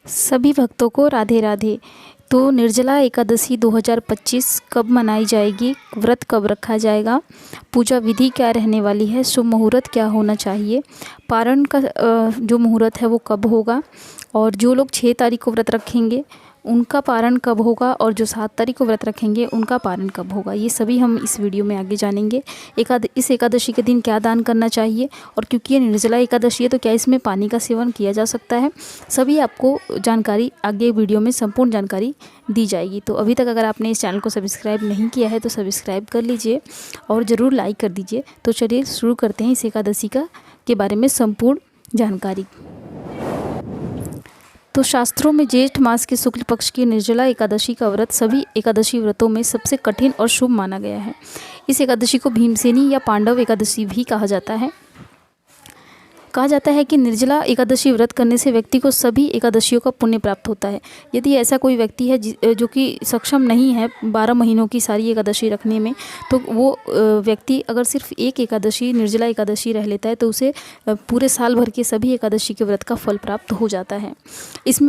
सभी भक्तों को राधे राधे। तो निर्जला एकादशी 2025 कब मनाई जाएगी, व्रत कब रखा जाएगा, पूजा विधि क्या रहने वाली है, शुभ मुहूर्त क्या होना चाहिए, पारण का जो मुहूर्त है वो कब होगा, और जो लोग 6 तारीख को व्रत रखेंगे उनका पारण कब होगा, और जो 7 तारीख को व्रत रखेंगे उनका पारण कब होगा, ये सभी हम इस वीडियो में आगे जानेंगे। इस एकादशी के दिन क्या दान करना चाहिए, और क्योंकि ये निर्जला एकादशी है तो क्या इसमें पानी का सेवन किया जा सकता है, सभी आपको जानकारी आगे वीडियो में संपूर्ण जानकारी दी जाएगी। तो अभी तक अगर आपने इस चैनल को सब्सक्राइब नहीं किया है तो सब्सक्राइब कर लीजिए और ज़रूर लाइक कर दीजिए। तो चलिए शुरू करते हैं इस एकादशी के बारे में संपूर्ण जानकारी। तो शास्त्रों में ज्येष्ठ मास के शुक्ल पक्ष की निर्जला एकादशी का व्रत सभी एकादशी व्रतों में सबसे कठिन और शुभ माना गया है। इस एकादशी को भीमसेनी या पांडव एकादशी भी कहा जाता है। कहा जाता है कि निर्जला एकादशी व्रत करने से व्यक्ति को सभी एकादशियों का पुण्य प्राप्त होता है। यदि ऐसा कोई व्यक्ति है जो कि सक्षम नहीं है 12 महीनों की सारी एकादशी रखने में, तो वो व्यक्ति अगर सिर्फ एक एकादशी निर्जला एकादशी रह लेता है तो उसे पूरे साल भर के सभी एकादशी के व्रत का फल प्राप्त हो जाता है। इस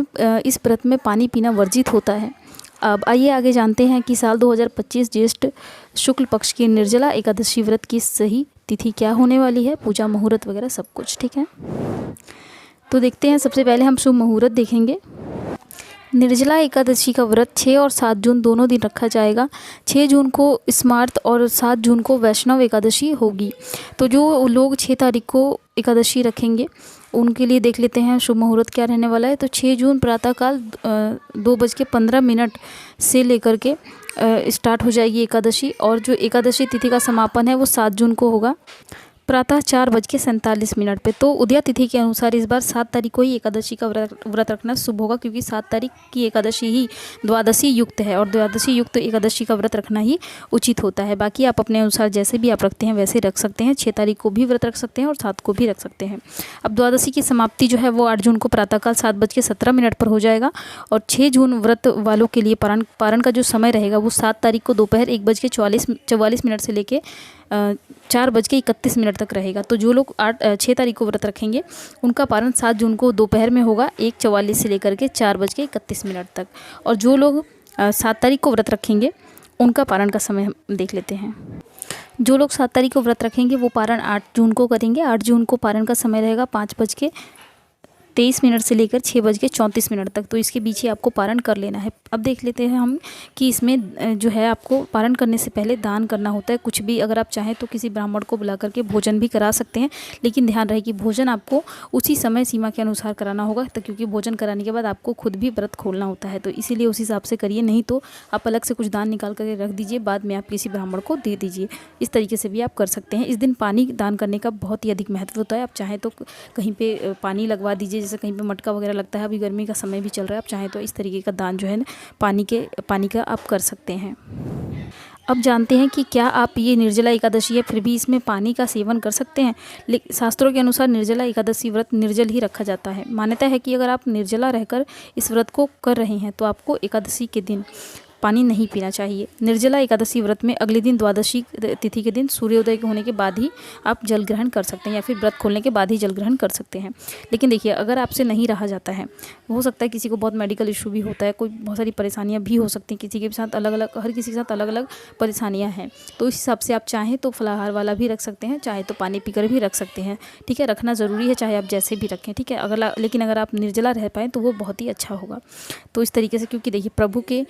व्रत में पानी पीना वर्जित होता है। अब आइए आगे जानते हैं कि साल 2025 ज्येष्ठ शुक्ल पक्ष की निर्जला एकादशी व्रत की सही तिथि क्या होने वाली है, पूजा मुहूर्त वगैरह सब कुछ। ठीक है, तो देखते हैं। सबसे पहले हम शुभ मुहूर्त देखेंगे। निर्जला एकादशी का व्रत 6 और 7 जून दोनों दिन रखा जाएगा। 6 जून को स्मार्त और 7 जून को वैष्णव एकादशी होगी। तो जो लोग 6 तारीख को एकादशी रखेंगे उनके लिए देख लेते हैं शुभ मुहूर्त क्या रहने वाला है। तो 6 जून प्रातःकाल 2:15 से लेकर के स्टार्ट हो जाएगी एकादशी, और जो एकादशी तिथि का समापन है वो 7 जून को होगा प्रातः 4:47 पे। तो उदया तिथि के अनुसार इस बार 7 तारीख को ही एकादशी का व्रत रखना शुभ होगा, क्योंकि 7 तारीख की एकादशी ही द्वादशी युक्त है और द्वादशी युक्त एकादशी का व्रत रखना ही उचित होता है। बाकी आप अपने अनुसार जैसे भी आप रखते हैं वैसे रख सकते हैं। 6 तारीख को भी व्रत रख सकते हैं और 7 को भी रख सकते हैं। अब द्वादशी की समाप्ति जो है वो 8 जून को प्रातःकाल 7:17 पर हो जाएगा, और 6 जून व्रत वालों के लिए पारण का जो समय रहेगा वो 7 तारीख को दोपहर 1:44 से लेके 4:31 तक रहेगा। तो जो लोग 6 तारीख को व्रत रखेंगे उनका पारण 7 जून को दोपहर में होगा 1:44 से लेकर के 4:31 तक, और जो लोग 7 तारीख को व्रत रखेंगे उनका पारण का समय हम देख लेते हैं। जो लोग 7 तारीख को व्रत रखेंगे वो पारण 8 जून को करेंगे। 8 जून को पारण का समय रहेगा 5:23 से लेकर 6:34 तक। तो इसके बीच ही आपको पारण कर लेना है। अब देख लेते हैं हम कि इसमें जो है आपको पारण करने से पहले दान करना होता है। कुछ भी अगर आप चाहें तो किसी ब्राह्मण को बुला करके भोजन भी करा सकते हैं, लेकिन ध्यान रहे कि भोजन आपको उसी समय सीमा के अनुसार कराना होगा, तो क्योंकि भोजन कराने के बाद आपको खुद भी व्रत खोलना होता है। तो इसीलिए उस हिसाब से करिए, नहीं तो आप अलग से कुछ दान निकाल करके रख दीजिए, बाद में आप किसी ब्राह्मण को दे दीजिए। इस तरीके से भी आप कर सकते हैं। इस दिन पानी दान करने का बहुत ही अधिक महत्व होता है। आप चाहें तो कहीं पर पानी लगवा दीजिए, जैसे कहीं पे मटका वगैरह लगता है। अभी गर्मी का समय भी चल रहा है, आप चाहें तो इस तरीके का दान जो है ना पानी का आप कर सकते हैं। अब जानते हैं कि क्या आप ये निर्जला एकादशी है फिर भी इसमें पानी का सेवन कर सकते हैं। लेकिन शास्त्रों के अनुसार निर्जला एकादशी व्रत निर्जल ही रखा जाता है। मान्यता है कि अगर आप निर्जला रहकर इस व्रत को कर रहे हैं तो आपको एकादशी के दिन पानी नहीं पीना चाहिए। निर्जला एकादशी व्रत में अगले दिन द्वादशी तिथि के दिन सूर्योदय के होने के बाद ही आप जल ग्रहण कर सकते हैं, या फिर व्रत खोलने के बाद ही जल ग्रहण कर सकते हैं। लेकिन देखिए, अगर आपसे नहीं रहा जाता है, हो सकता है किसी को बहुत मेडिकल इशू भी होता है, कोई बहुत सारी परेशानियां भी हो सकती हैं, किसी के साथ अलग अलग हर किसी के साथ अलग अलग परेशानियाँ हैं। तो इस हिसाब से आप चाहें तो फलाहार वाला भी रख सकते हैं, चाहे तो पानी पीकर भी रख सकते हैं। ठीक है, रखना ज़रूरी है, चाहे आप जैसे भी रखें। ठीक है, लेकिन अगर आप निर्जला रह पाएँ तो वो बहुत ही अच्छा होगा। तो इस तरीके से, क्योंकि देखिए प्रभु के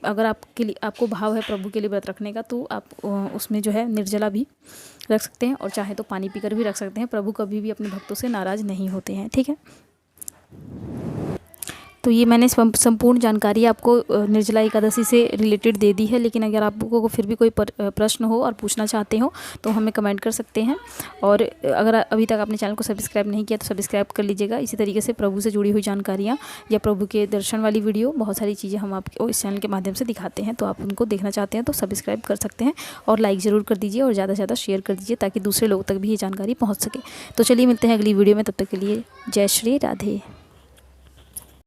अगर आपको भाव है प्रभु के लिए व्रत रखने का, तो आप उसमें जो है निर्जला भी रख सकते हैं, और चाहे तो पानी पीकर भी रख सकते हैं। प्रभु कभी भी अपने भक्तों से नाराज़ नहीं होते हैं। ठीक है, तो ये मैंने संपूर्ण जानकारी आपको निर्जला एकादशी से रिलेटेड दे दी है। लेकिन अगर आपको फिर भी कोई प्रश्न हो और पूछना चाहते हो तो हमें कमेंट कर सकते हैं। और अगर अभी तक आपने चैनल को सब्सक्राइब नहीं किया तो सब्सक्राइब कर लीजिएगा। इसी तरीके से प्रभु से जुड़ी हुई जानकारियाँ या प्रभु के दर्शन वाली वीडियो, बहुत सारी चीज़ें हम आपको इस चैनल के माध्यम से दिखाते हैं। तो आप उनको देखना चाहते हैं तो सब्सक्राइब कर सकते हैं, और लाइक ज़रूर कर दीजिए और ज़्यादा से ज़्यादा शेयर कर दीजिए ताकि दूसरे लोगों तक भी ये जानकारी पहुँच सके। तो चलिए मिलते हैं अगली वीडियो में, तब तक के लिए जय श्री राधे।